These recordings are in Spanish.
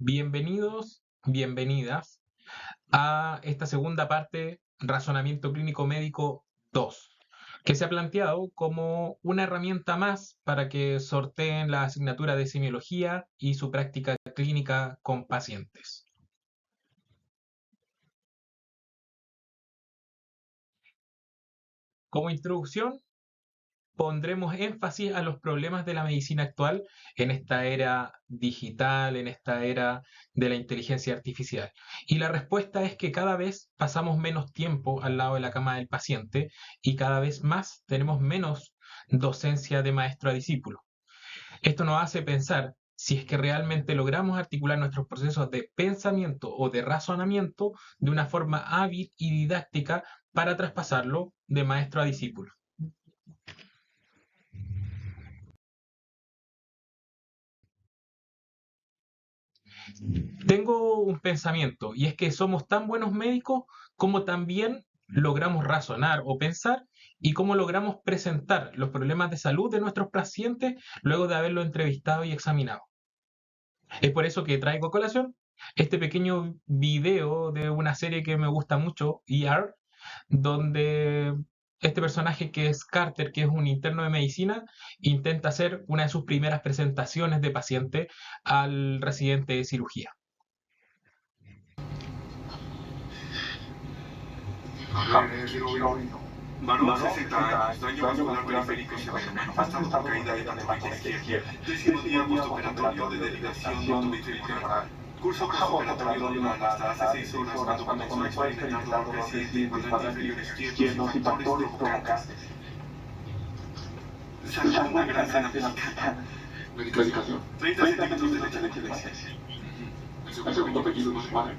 Bienvenidos, bienvenidas a esta segunda parte, Razonamiento Clínico Médico 2, que se ha planteado como una herramienta más para que sorteen la asignatura de semiología y su práctica clínica con pacientes. Como introducción, pondremos énfasis a los problemas de la medicina actual en esta era digital, en esta era de la inteligencia artificial. Y la respuesta es que cada vez pasamos menos tiempo al lado de la cama del paciente y cada vez más tenemos menos docencia de maestro a discípulo. Esto nos hace pensar si es que realmente logramos articular nuestros procesos de pensamiento o de razonamiento de una forma hábil y didáctica para traspasarlo de maestro a discípulo. Tengo un pensamiento y es que somos tan buenos médicos como también logramos razonar o pensar y cómo logramos presentar los problemas de salud de nuestros pacientes luego de haberlo entrevistado y examinado. Es por eso que traigo a colación este pequeño video de una serie que me gusta mucho, ER, donde este personaje que es Carter, que es un interno de medicina, intenta hacer una de sus primeras presentaciones de paciente al residente de cirugía. A ver, quiero oír. Varón, 60 años, daño vascular periférico severo, manifestado por caída de pantorrilla izquierda. Décimo día postoperatorio de delegación ortobitoral. Curso postoperatorio normal hasta hace 6 horas cuando comenzó a experimentar dolor creciente en cuadrante inferior izquierdo y factores provocantes. Salud una gran cena mexicana. Medicación. 30 centímetros de leche de maíz. El segundo apellido no es madre.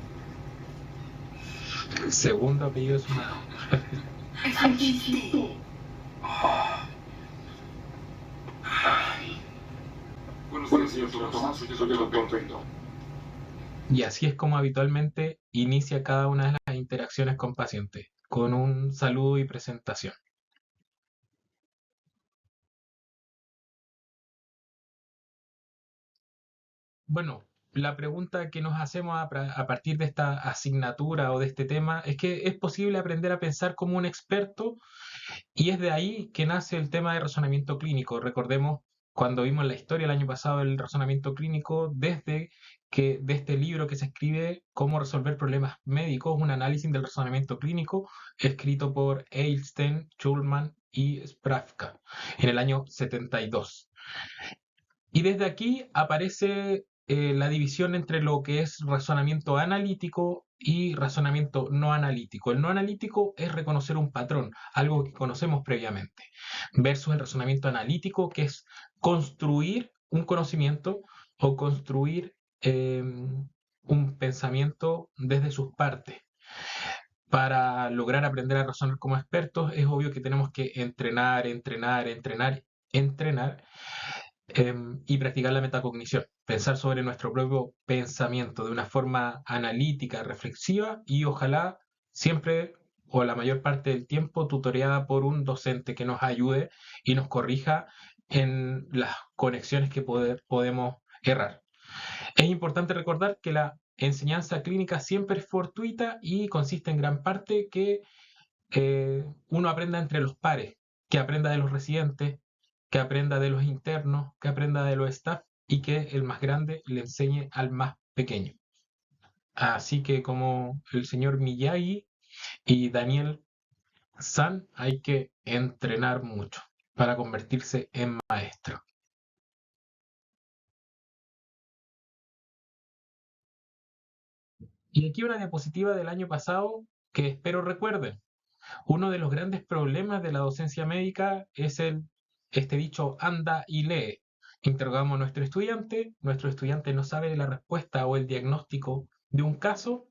El segundo apellido es una... Es un chiste. Buenos días, señor Tomás. Soy el doctor Bento. Y así es como habitualmente inicia cada una de las interacciones con pacientes, con un saludo y presentación. Bueno, la pregunta que nos hacemos a partir de esta asignatura o de este tema es que es posible aprender a pensar como un experto y es de ahí que nace el tema de razonamiento clínico. Recordemos cuando vimos la historia el año pasado del razonamiento clínico, desde que de este libro que se escribe Cómo resolver problemas médicos, un análisis del razonamiento clínico, escrito por Eilstein, Schulman y Spravka en el año 72. Y desde aquí aparece la división entre lo que es razonamiento analítico y razonamiento no analítico. El no analítico es reconocer un patrón, algo que conocemos previamente, versus el razonamiento analítico, que es construir un conocimiento o construir un pensamiento desde sus partes. Para lograr aprender a razonar como expertos, es obvio que tenemos que entrenar, entrenar, entrenar, entrenar y practicar la metacognición, pensar sobre nuestro propio pensamiento de una forma analítica, reflexiva y ojalá siempre o la mayor parte del tiempo tutoreada por un docente que nos ayude y nos corrija en las conexiones que podemos errar. Es importante recordar que la enseñanza clínica siempre es fortuita y consiste en gran parte que uno aprenda entre los pares, que aprenda de los residentes, que aprenda de los internos, que aprenda de los staff y que el más grande le enseñe al más pequeño. Así que como el señor Miyagi y Daniel San, hay que entrenar mucho para convertirse en maestro. Y aquí una diapositiva del año pasado que espero recuerden. Uno de los grandes problemas de la docencia médica es este dicho anda y lee. Interrogamos a nuestro estudiante no sabe la respuesta o el diagnóstico de un caso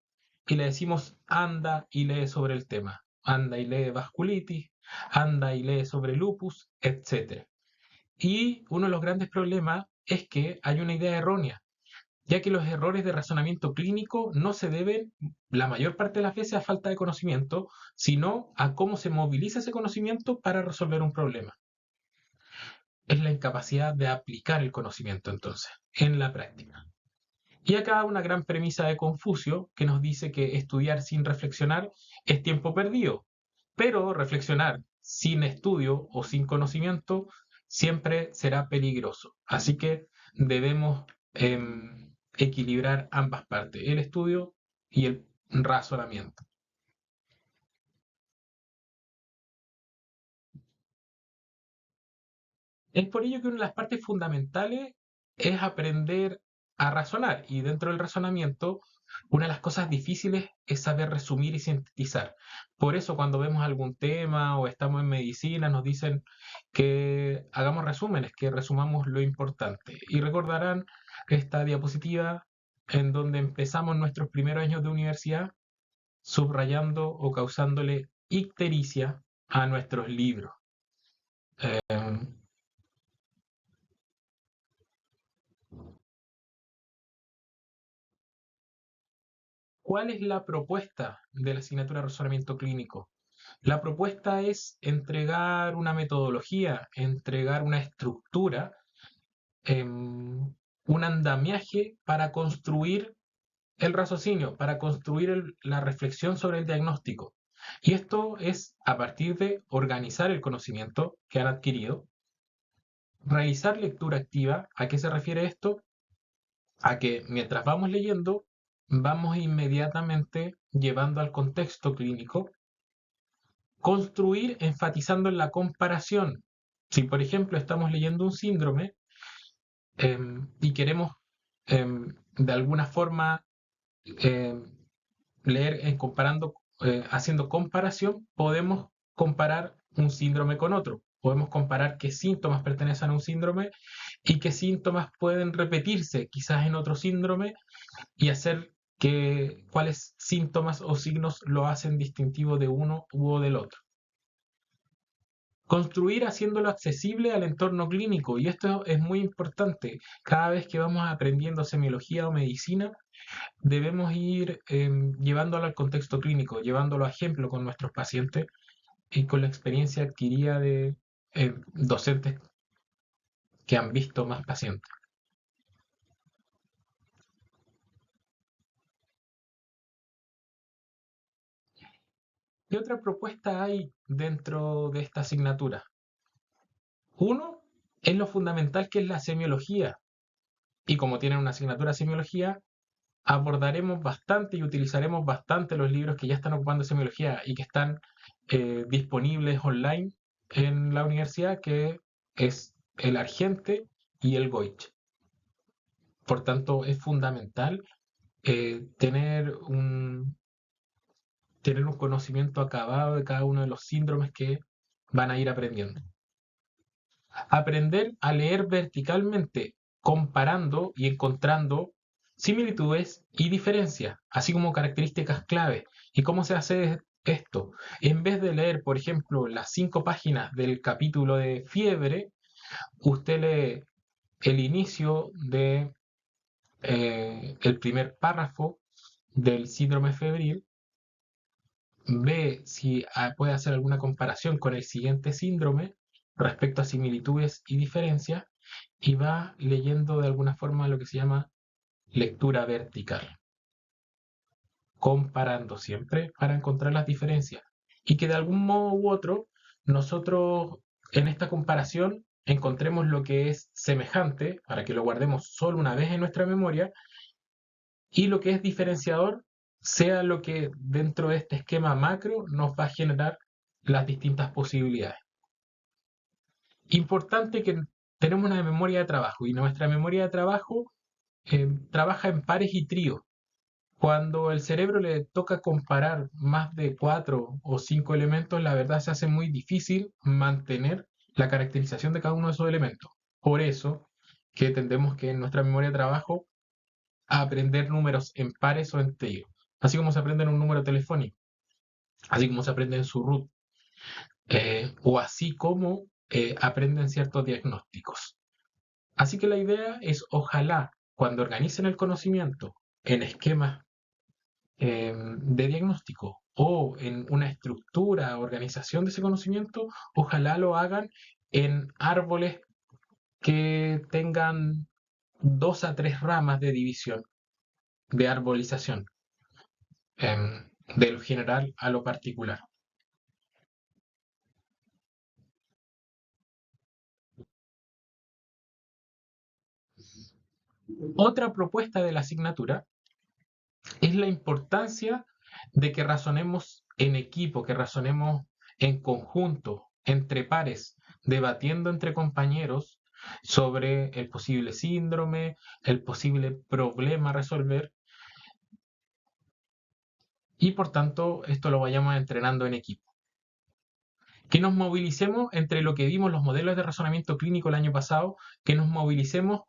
y le decimos anda y lee sobre el tema. Anda y lee vasculitis, anda y lee sobre lupus, etc. Y uno de los grandes problemas es que hay una idea errónea, ya que los errores de razonamiento clínico no se deben, la mayor parte de las veces, a falta de conocimiento, sino a cómo se moviliza ese conocimiento para resolver un problema. Es la incapacidad de aplicar el conocimiento, entonces, en la práctica. Y acá una gran premisa de Confucio que nos dice que estudiar sin reflexionar es tiempo perdido, pero reflexionar sin estudio o sin conocimiento siempre será peligroso. Así que debemos equilibrar ambas partes, el estudio y el razonamiento. Es por ello que una de las partes fundamentales es aprender a razonar y dentro del razonamiento una de las cosas difíciles es saber resumir y sintetizar. Por eso cuando vemos algún tema o estamos en medicina nos dicen que hagamos resúmenes, que resumamos lo importante. Y recordarán esta diapositiva en donde empezamos nuestros primeros años de universidad subrayando o causándole ictericia a nuestros libros. Em, ¿Cuál es la propuesta de la asignatura de razonamiento clínico? La propuesta es entregar una metodología, entregar una estructura, un andamiaje para construir el raciocinio, para construir la reflexión sobre el diagnóstico. Y esto es a partir de organizar el conocimiento que han adquirido, realizar lectura activa. ¿A qué se refiere esto? A que mientras vamos leyendo, vamos inmediatamente llevando al contexto clínico. Construir enfatizando en la comparación. Si, por ejemplo, estamos leyendo un síndrome y queremos de alguna forma em, leer comparando, haciendo comparación, podemos comparar un síndrome con otro. Podemos comparar qué síntomas pertenecen a un síndrome y qué síntomas pueden repetirse quizás en otro síndrome y hacer que cuáles síntomas o signos lo hacen distintivo de uno u del otro. Construir haciéndolo accesible al entorno clínico, y esto es muy importante. Cada vez que vamos aprendiendo semiología o medicina, debemos ir llevándolo al contexto clínico, llevándolo a ejemplo con nuestros pacientes y con la experiencia adquirida de docentes que han visto más pacientes. ¿Qué otra propuesta hay dentro de esta asignatura? Uno es lo fundamental que es la semiología, y como tienen una asignatura de semiología, abordaremos bastante y utilizaremos bastante los libros que ya están ocupando semiología y que están disponibles online en la universidad, que es el Argente y el Goich. Por tanto, es fundamental tener un conocimiento acabado de cada uno de los síndromes que van a ir aprendiendo. Aprender a leer verticalmente, comparando y encontrando similitudes y diferencias, así como características clave. ¿Y cómo se hace esto? En vez de leer, por ejemplo, las 5 páginas del capítulo de fiebre, usted lee el inicio de el primer párrafo del síndrome febril, ve si puede hacer alguna comparación con el siguiente síndrome respecto a similitudes y diferencias y va leyendo de alguna forma lo que se llama lectura vertical, comparando siempre para encontrar las diferencias y que de algún modo u otro nosotros en esta comparación encontremos lo que es semejante para que lo guardemos solo una vez en nuestra memoria y lo que es diferenciador sea lo que dentro de este esquema macro nos va a generar las distintas posibilidades. Importante que tenemos una memoria de trabajo y nuestra memoria de trabajo trabaja en pares y tríos. Cuando el cerebro le toca comparar más de 4 o 5 elementos, la verdad se hace muy difícil mantener la caracterización de cada uno de esos elementos. Por eso que tendemos que en nuestra memoria de trabajo a aprender números en pares o en tríos, así como se aprende en un número telefónico, así como se aprende en su root, o así como aprenden ciertos diagnósticos. Así que la idea es, ojalá, cuando organicen el conocimiento en esquemas de diagnóstico o en una estructura, organización de ese conocimiento, ojalá lo hagan en árboles que tengan 2 a 3 ramas de división de arbolización, de lo general a lo particular. Otra propuesta de la asignatura es la importancia de que razonemos en equipo, que razonemos en conjunto, entre pares, debatiendo entre compañeros sobre el posible síndrome, el posible problema a resolver, y por tanto esto lo vayamos entrenando en equipo. Que nos movilicemos entre lo que vimos los modelos de razonamiento clínico el año pasado, que nos movilicemos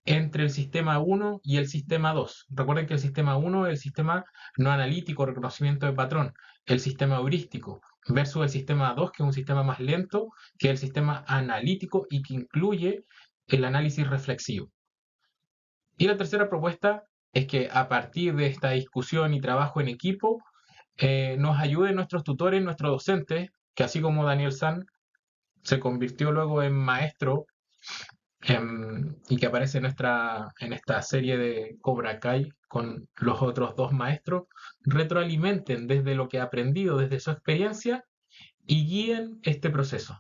entre el sistema 1 y el sistema 2. Recuerden que el sistema 1 es el sistema no analítico, reconocimiento de patrón, el sistema heurístico, versus el sistema 2, que es un sistema más lento, que es el sistema analítico y que incluye el análisis reflexivo. Y la tercera propuesta es que a partir de esta discusión y trabajo en equipo, nos ayuden nuestros tutores, nuestros docentes, que así como Daniel San se convirtió luego en maestro y que aparece en esta serie de Cobra Kai con los otros dos maestros, retroalimenten desde lo que ha aprendido, desde su experiencia y guíen este proceso.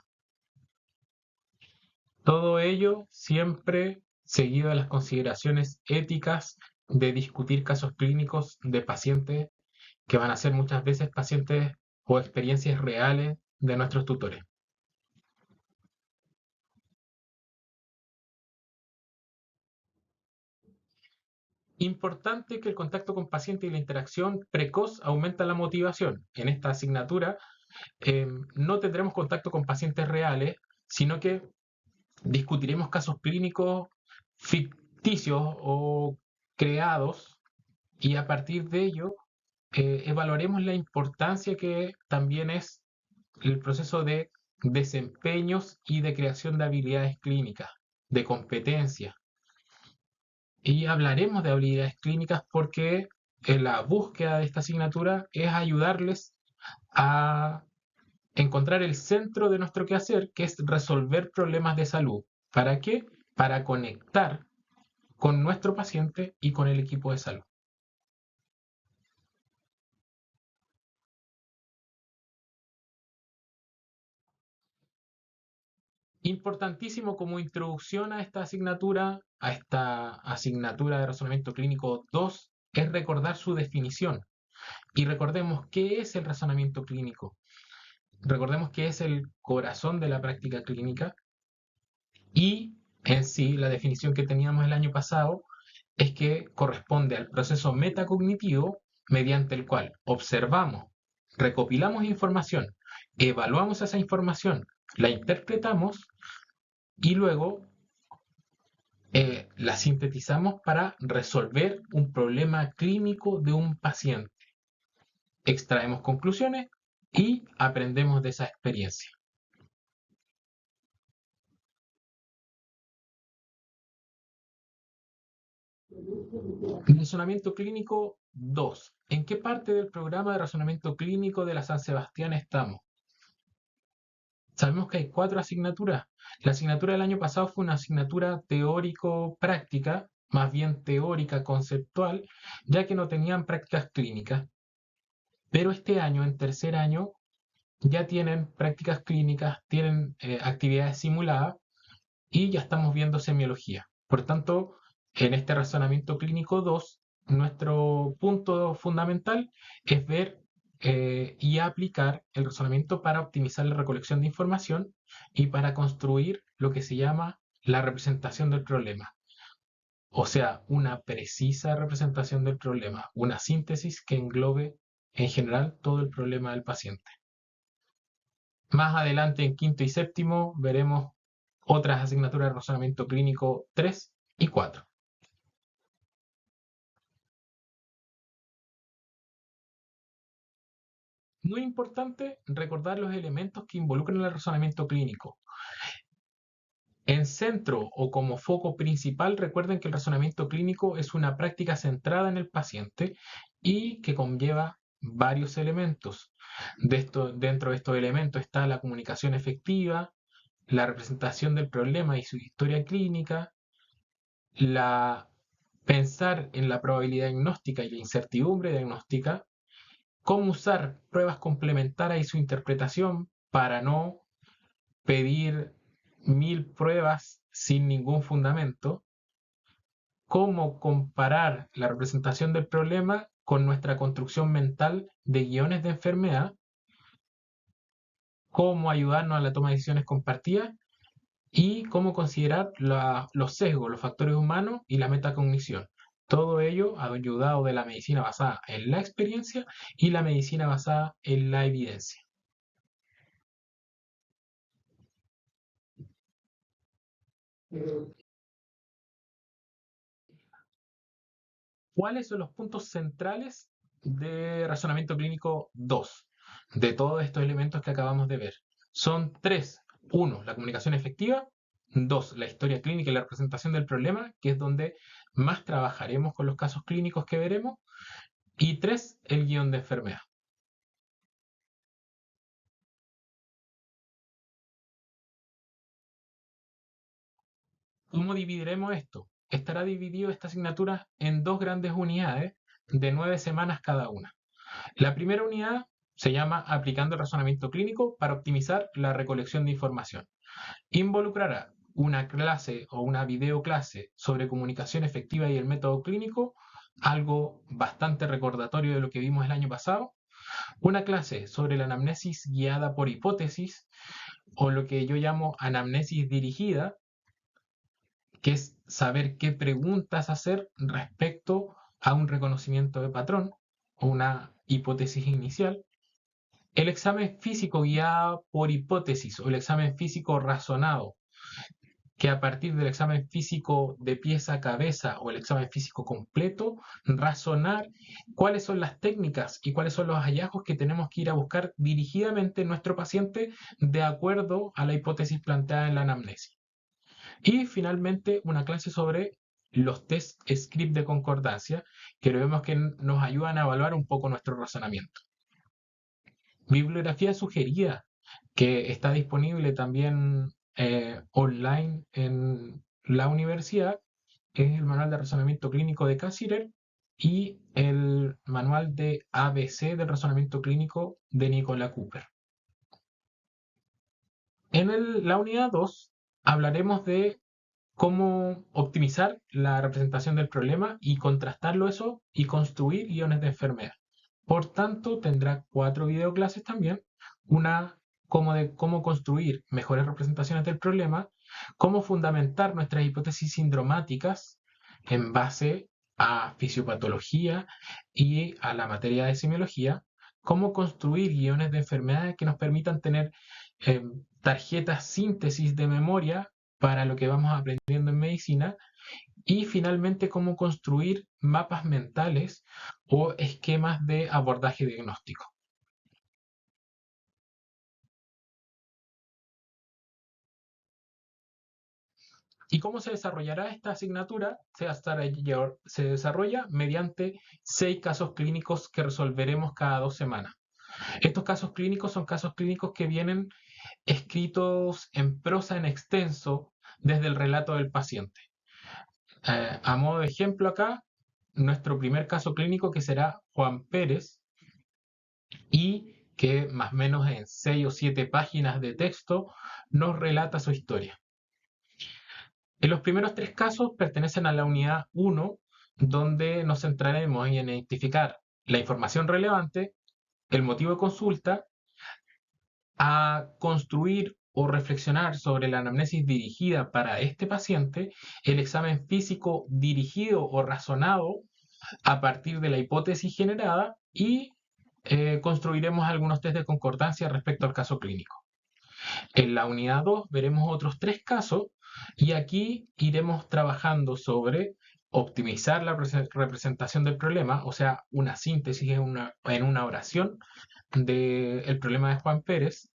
Todo ello siempre seguido de las consideraciones éticas de discutir casos clínicos de pacientes que van a ser muchas veces pacientes o experiencias reales de nuestros tutores. Importante que el contacto con paciente y la interacción precoz aumenta la motivación. En esta asignatura no tendremos contacto con pacientes reales, sino que discutiremos casos clínicos ficticios o creados y a partir de ello evaluaremos la importancia que también es el proceso de desempeños y de creación de habilidades clínicas, de competencias. Y hablaremos de habilidades clínicas porque la búsqueda de esta asignatura es ayudarles a encontrar el centro de nuestro quehacer, que es resolver problemas de salud. ¿Para qué? Para conectar con nuestro paciente y con el equipo de salud. Importantísimo como introducción a esta asignatura de razonamiento clínico 2, es recordar su definición. Y recordemos qué es el razonamiento clínico. Recordemos que es el corazón de la práctica clínica y en sí la definición que teníamos el año pasado es que corresponde al proceso metacognitivo mediante el cual observamos, recopilamos información, evaluamos esa información, la interpretamos y luego la sintetizamos para resolver un problema clínico de un paciente. Extraemos conclusiones y aprendemos de esa experiencia. Razonamiento clínico 2. ¿En qué parte del programa de razonamiento clínico de la San Sebastián estamos? Sabemos que hay 4 asignaturas. La asignatura del año pasado fue una asignatura teórico-práctica, más bien teórica conceptual, ya que no tenían prácticas clínicas. Pero este año, en tercer año, ya tienen prácticas clínicas, tienen actividades simuladas y ya estamos viendo semiología. Por tanto, en este razonamiento clínico 2, nuestro punto fundamental es ver y aplicar el razonamiento para optimizar la recolección de información y para construir lo que se llama la representación del problema. O sea, una precisa representación del problema, una síntesis que englobe en general todo el problema del paciente. Más adelante, en quinto y séptimo, veremos otras asignaturas de razonamiento clínico 3 y 4. Muy importante recordar los elementos que involucran el razonamiento clínico. En centro o como foco principal, recuerden que el razonamiento clínico es una práctica centrada en el paciente y que conlleva varios elementos. Dentro de estos elementos está la comunicación efectiva, la representación del problema y su historia clínica, la pensar en la probabilidad diagnóstica y la incertidumbre diagnóstica, cómo usar pruebas complementarias y su interpretación para no pedir 1000 pruebas sin ningún fundamento, cómo comparar la representación del problema con nuestra construcción mental de guiones de enfermedad, cómo ayudarnos a la toma de decisiones compartidas y cómo considerar los sesgos, los factores humanos y la metacognición. Todo ello ayudado de la medicina basada en la experiencia y la medicina basada en la evidencia. ¿Cuáles son los puntos centrales de razonamiento clínico 2 de todos estos elementos que acabamos de ver? Son tres. Uno, la comunicación efectiva. Dos, la historia clínica y la representación del problema, que es donde más trabajaremos con los casos clínicos que veremos. Y tres, el guión de enfermedad. ¿Cómo dividiremos esto? Estará dividido esta asignatura en dos grandes unidades de 9 semanas cada una. La primera unidad se llama Aplicando el razonamiento clínico para optimizar la recolección de información. Involucrará una clase o una videoclase sobre comunicación efectiva y el método clínico, algo bastante recordatorio de lo que vimos el año pasado. Una clase sobre la anamnesis guiada por hipótesis, o lo que yo llamo anamnesis dirigida, que es saber qué preguntas hacer respecto a un reconocimiento de patrón o una hipótesis inicial. El examen físico guiado por hipótesis o el examen físico razonado, que a partir del examen físico de pies a cabeza o el examen físico completo, razonar cuáles son las técnicas y cuáles son los hallazgos que tenemos que ir a buscar dirigidamente en nuestro paciente de acuerdo a la hipótesis planteada en la anamnesis. Y finalmente una clase sobre los test script de concordancia, que vemos que nos ayudan a evaluar un poco nuestro razonamiento. Bibliografía sugerida, que está disponible también online en la universidad, es el manual de razonamiento clínico de Cassirer y el manual de ABC del razonamiento clínico de Nicola Cooper. En la unidad 2 hablaremos de cómo optimizar la representación del problema y contrastarlo eso y construir guiones de enfermedad. Por tanto, tendrá 4 videoclases también, una como de cómo construir mejores representaciones del problema, cómo fundamentar nuestras hipótesis sindromáticas en base a fisiopatología y a la materia de semiología, cómo construir guiones de enfermedades que nos permitan tener eh, tarjetas síntesis de memoria para lo que vamos aprendiendo en medicina y finalmente cómo construir mapas mentales o esquemas de abordaje diagnóstico. ¿Y cómo se desarrollará esta asignatura? Se desarrolla mediante 6 casos clínicos que resolveremos cada 2 semanas. Estos casos clínicos son casos clínicos que vienen escritos en prosa en extenso desde el relato del paciente. A modo de ejemplo acá, nuestro primer caso clínico que será Juan Pérez y que más o menos en 6 o 7 páginas de texto nos relata su historia. En los primeros 3 casos pertenecen a la unidad 1, donde nos centraremos en identificar la información relevante, el motivo de consulta, a construir o reflexionar sobre la anamnesis dirigida para este paciente, el examen físico dirigido o razonado a partir de la hipótesis generada y construiremos algunos test de concordancia respecto al caso clínico. En la unidad 2 veremos otros 3 casos y aquí iremos trabajando sobre optimizar la representación del problema, o sea, una síntesis en una oración del problema de Juan Pérez,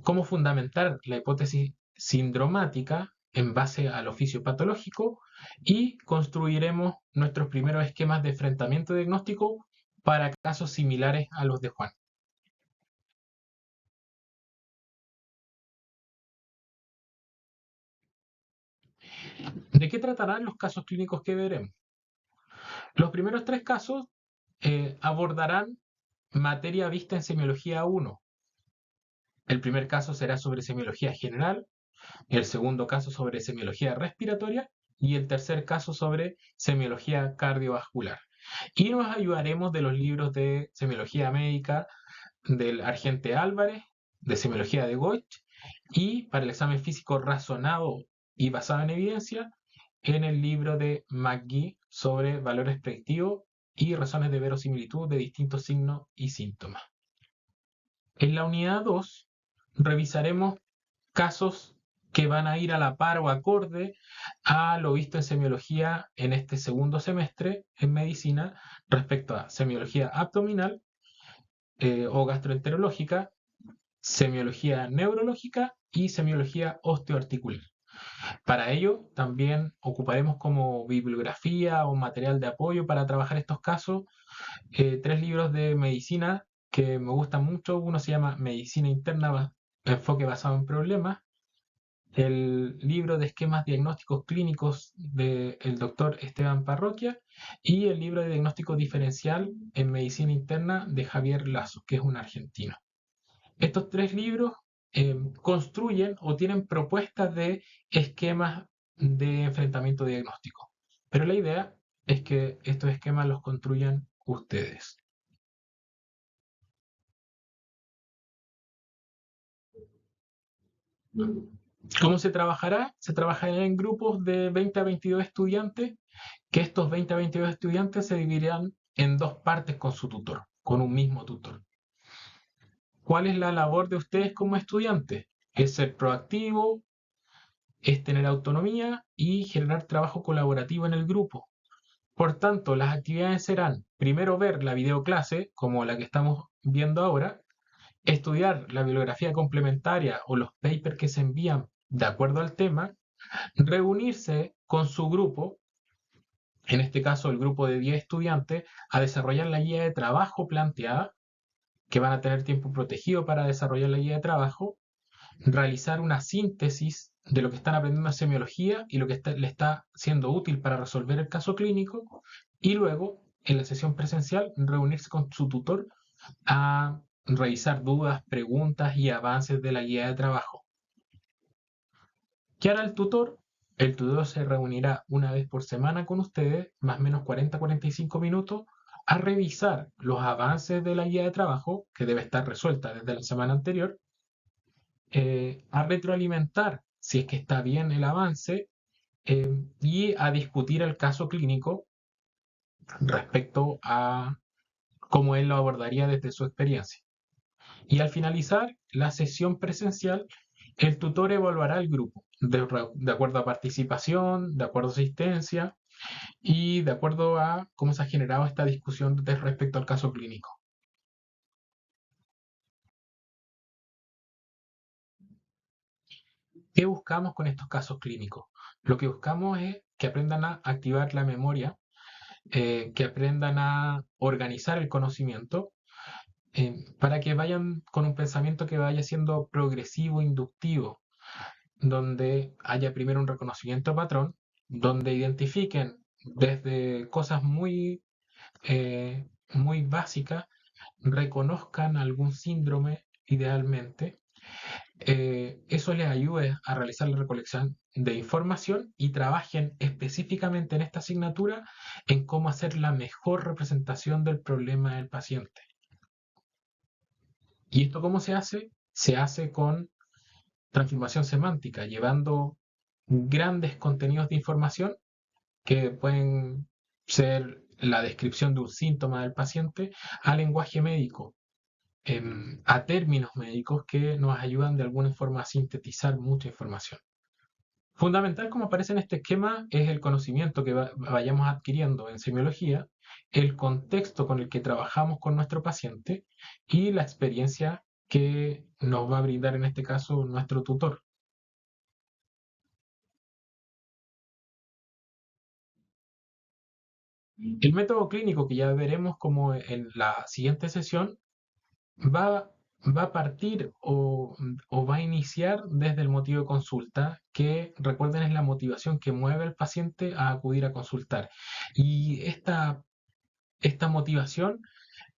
cómo fundamentar la hipótesis sindromática en base al oficio patológico y construiremos nuestros primeros esquemas de enfrentamiento diagnóstico para casos similares a los de Juan. ¿De qué tratarán los casos clínicos que veremos? Los primeros 3 casos abordarán materia vista en semiología 1. El primer caso será sobre semiología general, el segundo caso sobre semiología respiratoria y el tercer caso sobre semiología cardiovascular. Y nos ayudaremos de los libros de semiología médica del Argente Álvarez, de semiología de Goich, y para el examen físico razonado y basado en evidencia, en el libro de McGee sobre valores predictivos y razones de verosimilitud de distintos signos y síntomas. En la unidad 2 revisaremos casos que van a ir a la par o acorde a lo visto en semiología en este segundo semestre en medicina respecto a semiología abdominal o gastroenterológica, semiología neurológica y semiología osteoarticular. Para ello, también ocuparemos como bibliografía o material de apoyo para trabajar estos casos 3 libros de medicina que me gustan mucho. Uno se llama Medicina Interna, enfoque basado en problemas. El libro de esquemas diagnósticos clínicos del doctor Esteban Parroquia y el libro de diagnóstico diferencial en medicina interna de Javier Lazo, que es un argentino. Estos 3 libros construyen o tienen propuestas de esquemas de enfrentamiento diagnóstico. Pero la idea es que estos esquemas los construyan ustedes. ¿Cómo se trabajará? Se trabajará en grupos de 20 a 22 estudiantes, que estos 20 a 22 estudiantes se dividirán en 2 partes con su tutor, con un mismo tutor. ¿Cuál es la labor de ustedes como estudiantes? Es ser proactivo, es tener autonomía y generar trabajo colaborativo en el grupo. Por tanto, las actividades serán, primero, ver la videoclase, como la que estamos viendo ahora, estudiar la bibliografía complementaria o los papers que se envían de acuerdo al tema, reunirse con su grupo, en este caso el grupo de 10 estudiantes, a desarrollar la guía de trabajo planteada, que van a tener tiempo protegido para desarrollar la guía de trabajo, realizar una síntesis de lo que están aprendiendo en semiología y lo que le está siendo útil para resolver el caso clínico, y luego, en la sesión presencial, reunirse con su tutor a revisar dudas, preguntas y avances de la guía de trabajo. ¿Qué hará el tutor? El tutor se reunirá una vez por semana con ustedes, más o menos 40-45 minutos, a revisar los avances de la guía de trabajo, que debe estar resuelta desde la semana anterior, a retroalimentar si es que está bien el avance y a discutir el caso clínico respecto a cómo él lo abordaría desde su experiencia. Y al finalizar la sesión presencial, el tutor evaluará el grupo de acuerdo a participación, de acuerdo a asistencia y de acuerdo a cómo se ha generado esta discusión respecto al caso clínico. ¿Qué buscamos con estos casos clínicos? Lo que buscamos es que aprendan a activar la memoria, que aprendan a organizar el conocimiento, para que vayan con un pensamiento que vaya siendo progresivo, inductivo, donde haya primero un reconocimiento de patrón, donde identifiquen desde cosas muy básicas, reconozcan algún síndrome idealmente. Eso les ayude a realizar la recolección de información y trabajen específicamente en esta asignatura en cómo hacer la mejor representación del problema del paciente. ¿Y esto cómo se hace? Se hace con transformación semántica, llevando grandes contenidos de información que pueden ser la descripción de un síntoma del paciente a lenguaje médico, a términos médicos que nos ayudan de alguna forma a sintetizar mucha información. Fundamental, como aparece en este esquema, es el conocimiento que vayamos adquiriendo en semiología, el contexto con el que trabajamos con nuestro paciente y la experiencia que nos va a brindar en este caso nuestro tutor. El método clínico que ya veremos como en la siguiente sesión va va a partir o va a iniciar desde el motivo de consulta, que recuerden es la motivación que mueve al paciente a acudir a consultar. Y esta motivación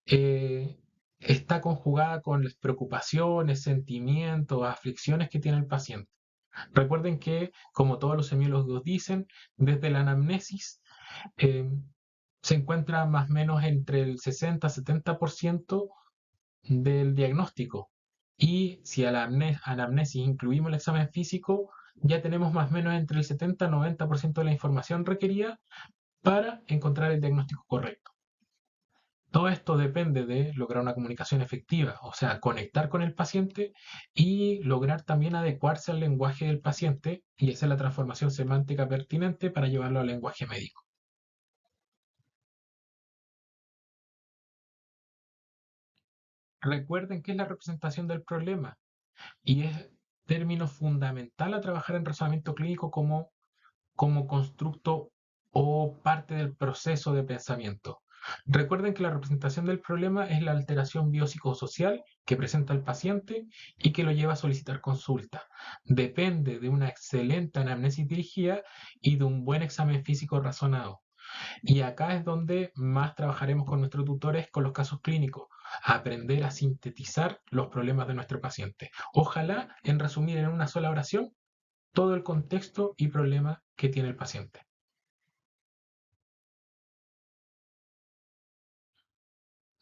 eh, está conjugada con las preocupaciones, sentimientos, aflicciones que tiene el paciente. Recuerden que, como todos los semiólogos dicen, desde la anamnesis eh, se encuentra más o menos entre el 60-70% del diagnóstico. Y si a la anamnesis incluimos el examen físico, ya tenemos más o menos entre el 70-90% de la información requerida para encontrar el diagnóstico correcto. Todo esto depende de lograr una comunicación efectiva, o sea, conectar con el paciente y lograr también adecuarse al lenguaje del paciente y hacer la transformación semántica pertinente para llevarlo al lenguaje médico. Recuerden que es la representación del problema y es término fundamental a trabajar en razonamiento clínico como constructo o parte del proceso de pensamiento. Recuerden que la representación del problema es la alteración biopsicosocial que presenta el paciente y que lo lleva a solicitar consulta. Depende de una excelente anamnesis dirigida y de un buen examen físico razonado. Y acá es donde más trabajaremos con nuestros tutores con los casos clínicos, aprender a sintetizar los problemas de nuestro paciente. Ojalá en resumir en una sola oración todo el contexto y problema que tiene el paciente.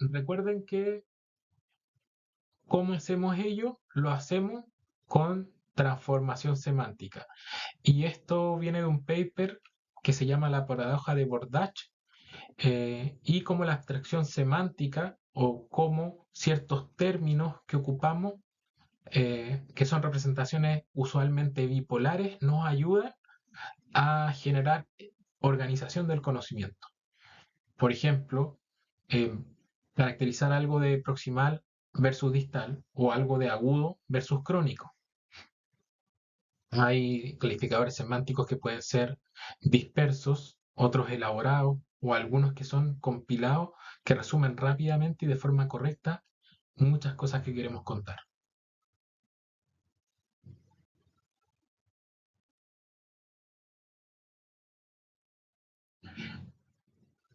Recuerden que cómo hacemos ello, lo hacemos con transformación semántica. Y esto viene de un paper que se llama la paradoja de Bordach y como la abstracción semántica o cómo ciertos términos que ocupamos, que son representaciones usualmente bipolares, nos ayudan a generar organización del conocimiento. Por ejemplo, eh, caracterizar algo de proximal versus distal o algo de agudo versus crónico. Hay calificadores semánticos que pueden ser dispersos, otros elaborados o algunos que son compilados que resumen rápidamente y de forma correcta muchas cosas que queremos contar.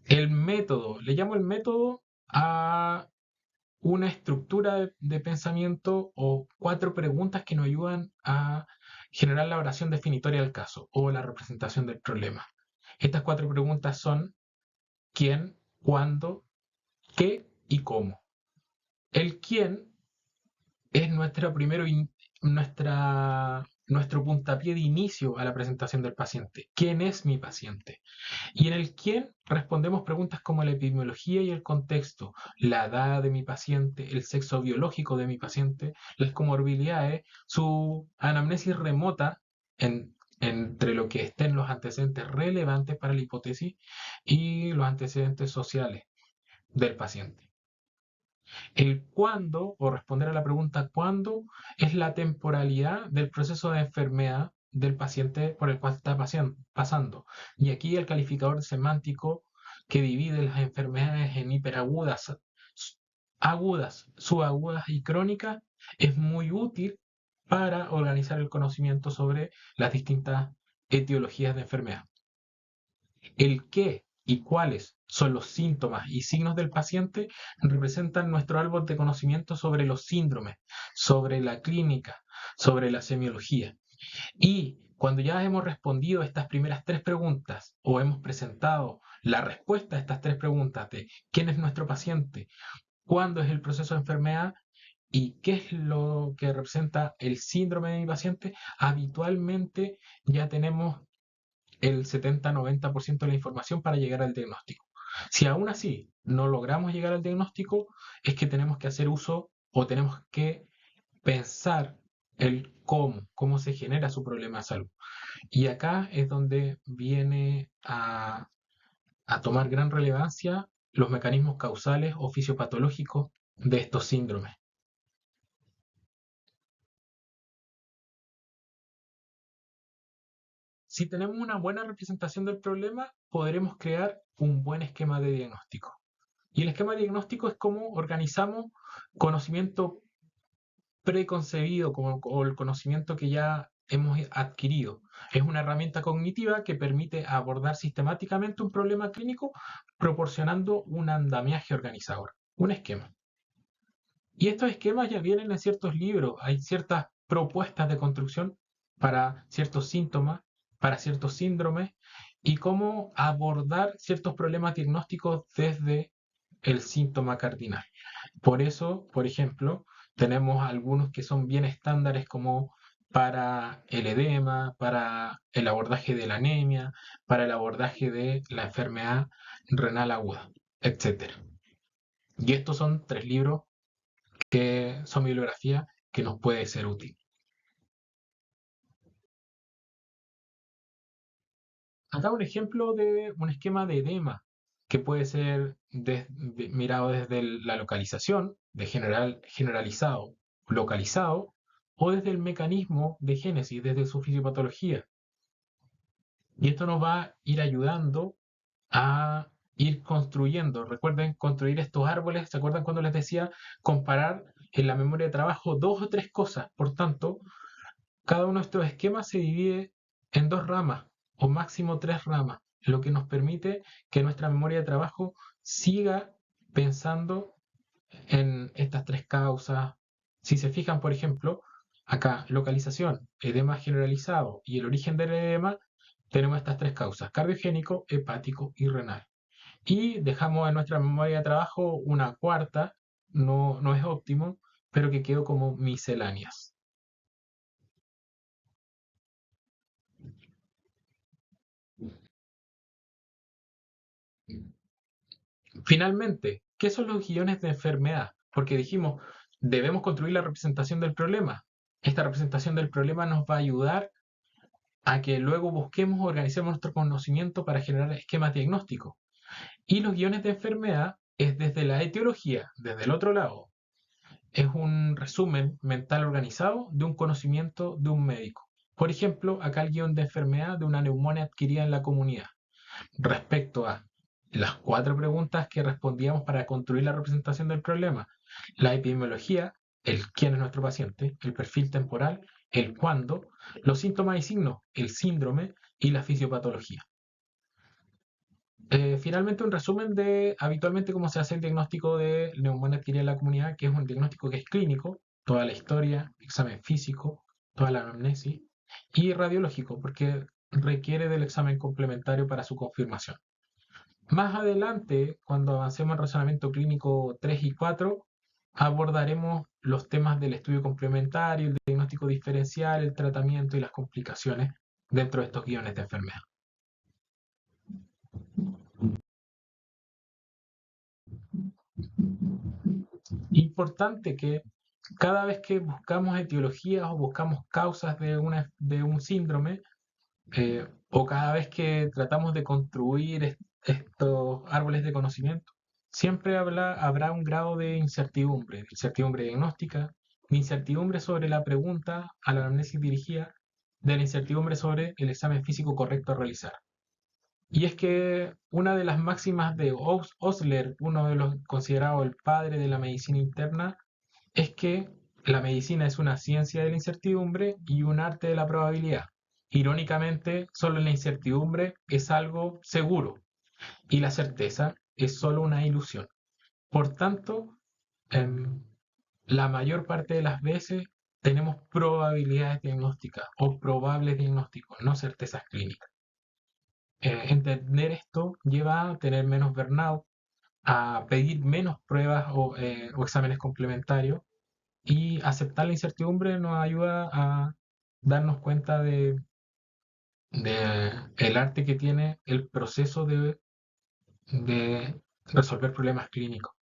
El método, le llamo el método a una estructura de pensamiento o 4 preguntas que nos ayudan a generar la oración definitoria del caso o la representación del problema. Estas 4 preguntas son quién, cuándo, qué y cómo. El quién es nuestro puntapié de inicio a la presentación del paciente. ¿Quién es mi paciente? Y en el quién respondemos preguntas como la epidemiología y el contexto, la edad de mi paciente, el sexo biológico de mi paciente, las comorbilidades, su anamnesis remota entre lo que estén los antecedentes relevantes para la hipótesis y los antecedentes sociales del paciente. El cuándo, o responder a la pregunta cuándo, es la temporalidad del proceso de enfermedad del paciente por el cual está pasando. Y aquí el calificador semántico que divide las enfermedades en hiperagudas, agudas, subagudas y crónicas es muy útil para organizar el conocimiento sobre las distintas etiologías de enfermedad. El qué y cuáles son los síntomas y signos del paciente representan nuestro árbol de conocimiento sobre los síndromes, sobre la clínica, sobre la semiología. Y cuando ya hemos respondido estas primeras 3 preguntas o hemos presentado la respuesta a estas 3 preguntas de quién es nuestro paciente, cuándo es el proceso de enfermedad y qué es lo que representa el síndrome de mi paciente, habitualmente ya tenemos el 70-90% de la información para llegar al diagnóstico. Si aún así no logramos llegar al diagnóstico, es que tenemos que hacer uso o tenemos que pensar el cómo se genera su problema de salud. Y acá es donde viene a tomar gran relevancia los mecanismos causales o fisiopatológicos de estos síndromes. Si tenemos una buena representación del problema, podremos crear un buen esquema de diagnóstico. Y el esquema diagnóstico es cómo organizamos conocimiento preconcebido o el conocimiento que ya hemos adquirido. Es una herramienta cognitiva que permite abordar sistemáticamente un problema clínico proporcionando un andamiaje organizador, un esquema. Y estos esquemas ya vienen en ciertos libros, hay ciertas propuestas de construcción para ciertos síntomas, para ciertos síndromes y cómo abordar ciertos problemas diagnósticos desde el síntoma cardinal. Por eso, por ejemplo, tenemos algunos que son bien estándares como para el edema, para el abordaje de la anemia, para el abordaje de la enfermedad renal aguda, etc. Y estos son 3 libros que son bibliografía que nos puede ser útil. Acá un ejemplo de un esquema de edema que puede ser mirado desde la localización, de generalizado, localizado, o desde el mecanismo de génesis, desde su fisiopatología. Y esto nos va a ir ayudando a ir construyendo. Recuerden construir estos árboles. ¿Se acuerdan cuando les decía comparar en la memoria de trabajo 2 o 3 cosas? Por tanto, cada uno de estos esquemas se divide en 2 ramas o máximo 3 ramas, lo que nos permite que nuestra memoria de trabajo siga pensando en estas 3 causas. Si se fijan, por ejemplo, acá localización, edema generalizado y el origen del edema, tenemos estas 3 causas: cardiogénico, hepático y renal. Y dejamos en nuestra memoria de trabajo una cuarta, no es óptimo, pero que quedó como misceláneas. Finalmente, ¿qué son los guiones de enfermedad? Porque dijimos, debemos construir la representación del problema. Esta representación del problema nos va a ayudar a que luego busquemos, organicemos nuestro conocimiento para generar esquemas diagnósticos. Y los guiones de enfermedad es desde la etiología, desde el otro lado. Es un resumen mental organizado de un conocimiento de un médico. Por ejemplo, acá el guión de enfermedad de una neumonía adquirida en la comunidad, respecto a las 4 preguntas que respondíamos para construir la representación del problema: la epidemiología, el quién es nuestro paciente, el perfil temporal, el cuándo, los síntomas y signos, el síndrome y la fisiopatología. Finalmente, un resumen de habitualmente cómo se hace el diagnóstico de neumonía adquirida en la comunidad, que es un diagnóstico que es clínico, toda la historia, examen físico, toda la anamnesis, y radiológico, porque requiere del examen complementario para su confirmación. Más adelante, cuando avancemos en razonamiento clínico 3 y 4, abordaremos los temas del estudio complementario, el diagnóstico diferencial, el tratamiento y las complicaciones dentro de estos guiones de enfermedad. Importante que cada vez que buscamos etiologías o buscamos causas de un síndrome, o cada vez que tratamos de construir estos árboles de conocimiento, siempre habrá un grado de incertidumbre diagnóstica, de incertidumbre sobre la pregunta a la anamnesis dirigida, de la incertidumbre sobre el examen físico correcto a realizar. Y es que una de las máximas de Osler, uno de los considerados el padre de la medicina interna, es que la medicina es una ciencia de la incertidumbre y un arte de la probabilidad. Irónicamente, solo la incertidumbre es algo seguro y la certeza es solo una ilusión. Por tanto, la mayor parte de las veces tenemos probabilidades diagnósticas o probables diagnósticos, no certezas clínicas. Entender esto lleva a tener menos burnout, a pedir menos pruebas o exámenes complementarios, y aceptar la incertidumbre nos ayuda a darnos cuenta de el arte que tiene el proceso de resolver problemas clínicos.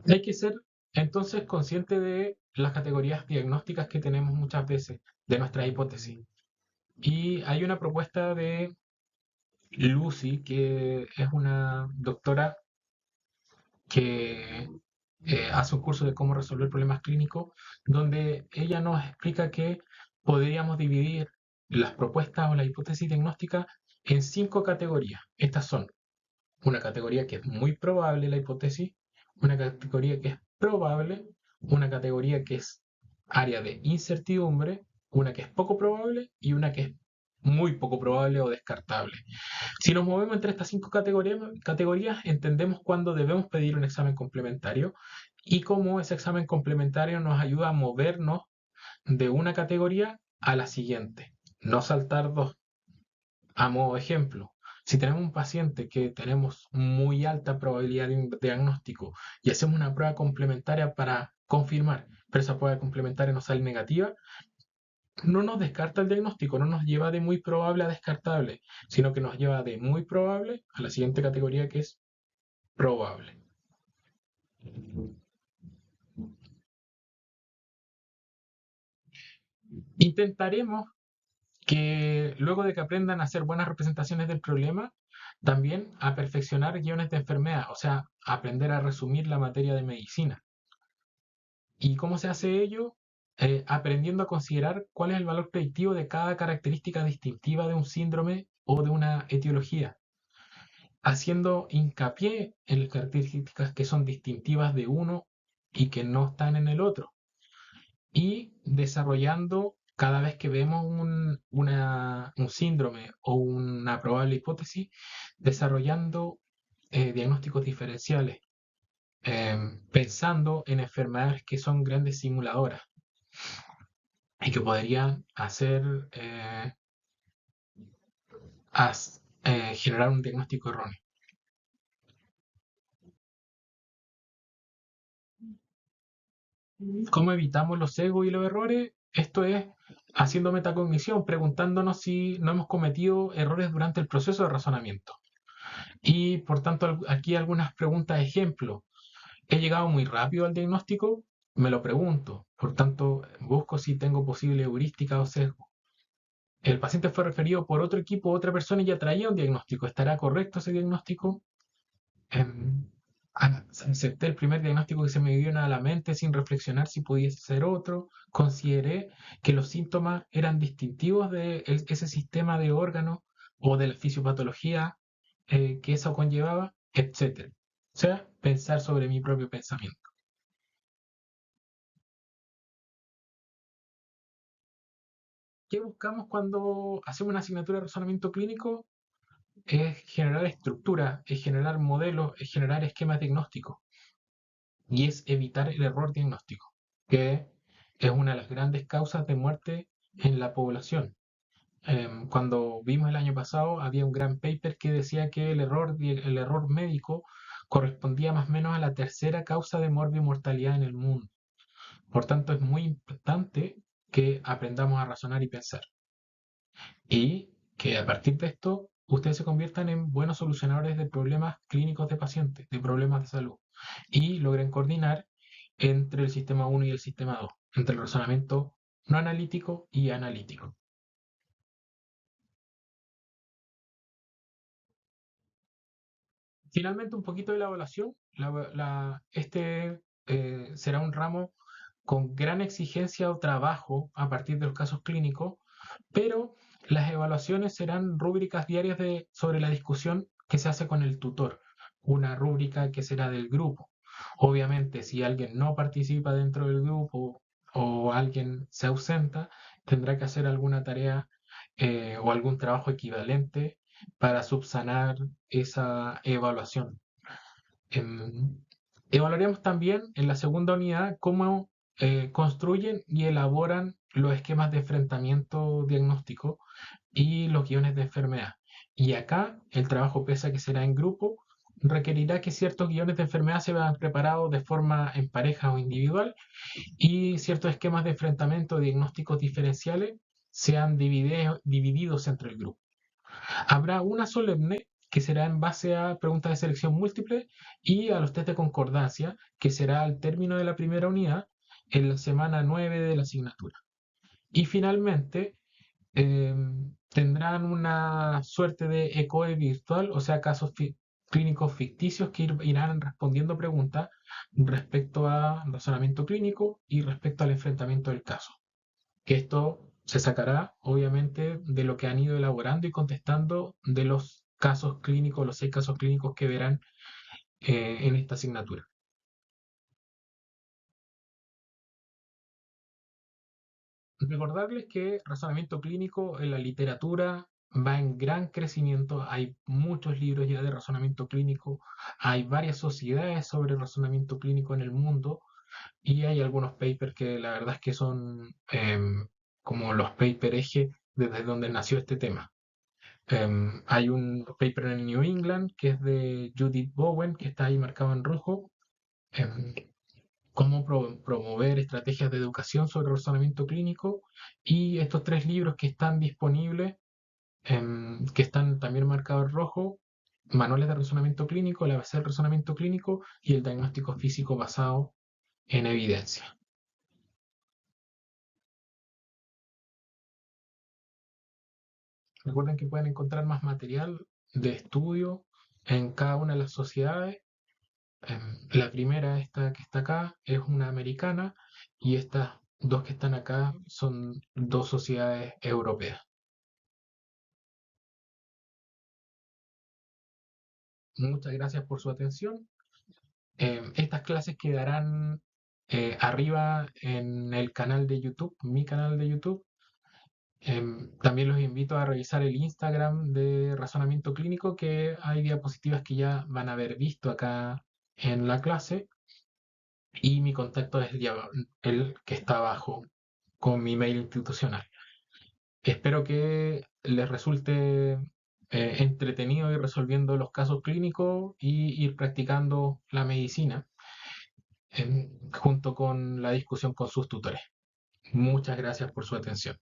Hay que ser entonces consciente de las categorías diagnósticas que tenemos muchas veces, de nuestra hipótesis. Y hay una propuesta de Lucy, que es una doctora que hace un curso de cómo resolver problemas clínicos, donde ella nos explica que podríamos dividir las propuestas o las hipótesis diagnósticas en 5 categorías. Estas son una categoría que es muy probable la hipótesis, una categoría que es probable, una categoría que es área de incertidumbre, una que es poco probable y una que es muy poco probable o descartable. Si nos movemos entre estas cinco categorías, entendemos cuándo debemos pedir un examen complementario y cómo ese examen complementario nos ayuda a movernos de una categoría a la siguiente, no saltar dos. A modo de ejemplo, si tenemos un paciente que tenemos muy alta probabilidad de un diagnóstico y hacemos una prueba complementaria para confirmar, pero esa prueba complementaria nos sale negativa, no nos descarta el diagnóstico, no nos lleva de muy probable a descartable, sino que nos lleva de muy probable a la siguiente categoría que es probable. Intentaremos que luego de que aprendan a hacer buenas representaciones del problema, también a perfeccionar guiones de enfermedad, o sea, aprender a resumir la materia de medicina. ¿Y cómo se hace ello? Aprendiendo a considerar cuál es el valor predictivo de cada característica distintiva de un síndrome o de una etiología, haciendo hincapié en las características que son distintivas de uno y que no están en el otro, y desarrollando cada vez que vemos un síndrome o una probable hipótesis, desarrollando diagnósticos diferenciales, pensando en enfermedades que son grandes simuladoras y que podrían hacer generar un diagnóstico erróneo. ¿Cómo evitamos los sesgos y los errores? Esto es haciendo metacognición, preguntándonos si no hemos cometido errores durante el proceso de razonamiento. Y por tanto, aquí algunas preguntas ejemplo. ¿He llegado muy rápido al diagnóstico? Me lo pregunto. Por tanto, busco si tengo posible heurística o sesgo. El paciente fue referido por otro equipo, otra persona y ya traía un diagnóstico. ¿Estará correcto ese diagnóstico? Em, Acepté el primer diagnóstico que se me vino a la mente sin reflexionar si pudiese ser otro. Consideré que los síntomas eran distintivos de ese sistema de órganos o de la fisiopatología que eso conllevaba, etcétera. O sea, pensar sobre mi propio pensamiento. ¿Qué buscamos cuando hacemos una asignatura de razonamiento clínico? Es generar estructura, es generar modelos, es generar esquemas diagnósticos y es evitar el error diagnóstico, que es una de las grandes causas de muerte en la población. Cuando vimos el año pasado, había un gran paper que decía que el error médico correspondía más o menos a la tercera causa de mortalidad en el mundo. Por tanto, es muy importante que aprendamos a razonar y pensar. Y que a partir de esto ustedes se conviertan en buenos solucionadores de problemas clínicos de pacientes, de problemas de salud, y logren coordinar entre el sistema 1 y el sistema 2, entre el razonamiento no analítico y analítico. Finalmente, un poquito de la evaluación. Será un ramo con gran exigencia o trabajo a partir de los casos clínicos, pero las evaluaciones serán rúbricas diarias sobre la discusión que se hace con el tutor, una rúbrica que será del grupo. Obviamente, si alguien no participa dentro del grupo o alguien se ausenta, tendrá que hacer alguna tarea o algún trabajo equivalente para subsanar esa evaluación. Em, Evaluaremos también en la segunda unidad cómo construyen y elaboran los esquemas de enfrentamiento diagnóstico y los guiones de enfermedad. Y acá el trabajo PESA que será en grupo requerirá que ciertos guiones de enfermedad se vean preparados de forma en pareja o individual y ciertos esquemas de enfrentamiento diagnósticos diferenciales sean divididos entre el grupo. Habrá una solemne que será en base a preguntas de selección múltiple y a los test de concordancia, que será al término de la primera unidad, en la semana 9 de la asignatura. Y finalmente, eh, tendrán una suerte de ECOE virtual, o sea, casos clínicos ficticios que irán respondiendo preguntas respecto a razonamiento clínico y respecto al enfrentamiento del caso. Que esto se sacará, obviamente, de lo que han ido elaborando y contestando de los casos clínicos, los 6 casos clínicos que verán en esta asignatura. Recordarles que razonamiento clínico en la literatura va en gran crecimiento. Hay muchos libros ya de razonamiento clínico, hay varias sociedades sobre razonamiento clínico en el mundo y hay algunos papers que la verdad es que son como los papers eje desde donde nació este tema. Hay un paper en New England que es de Judith Bowen, que está ahí marcado en rojo. em, Cómo promover estrategias de educación sobre razonamiento clínico, y estos 3 libros que están disponibles, que están también marcados en rojo: Manuales de razonamiento clínico, la base del razonamiento clínico y el diagnóstico físico basado en evidencia. Recuerden que pueden encontrar más material de estudio en cada una de las sociedades. La primera, esta que está acá, es una americana, y estas 2 que están acá son 2 sociedades europeas. Muchas gracias por su atención. Estas clases quedarán arriba en el canal de YouTube, mi canal de YouTube. También los invito a revisar el Instagram de Razonamiento Clínico, que hay diapositivas que ya van a haber visto acá en la clase. Y mi contacto es el que está abajo con mi mail institucional. Espero que les resulte entretenido ir resolviendo los casos clínicos y ir practicando la medicina junto con la discusión con sus tutores. Muchas gracias por su atención.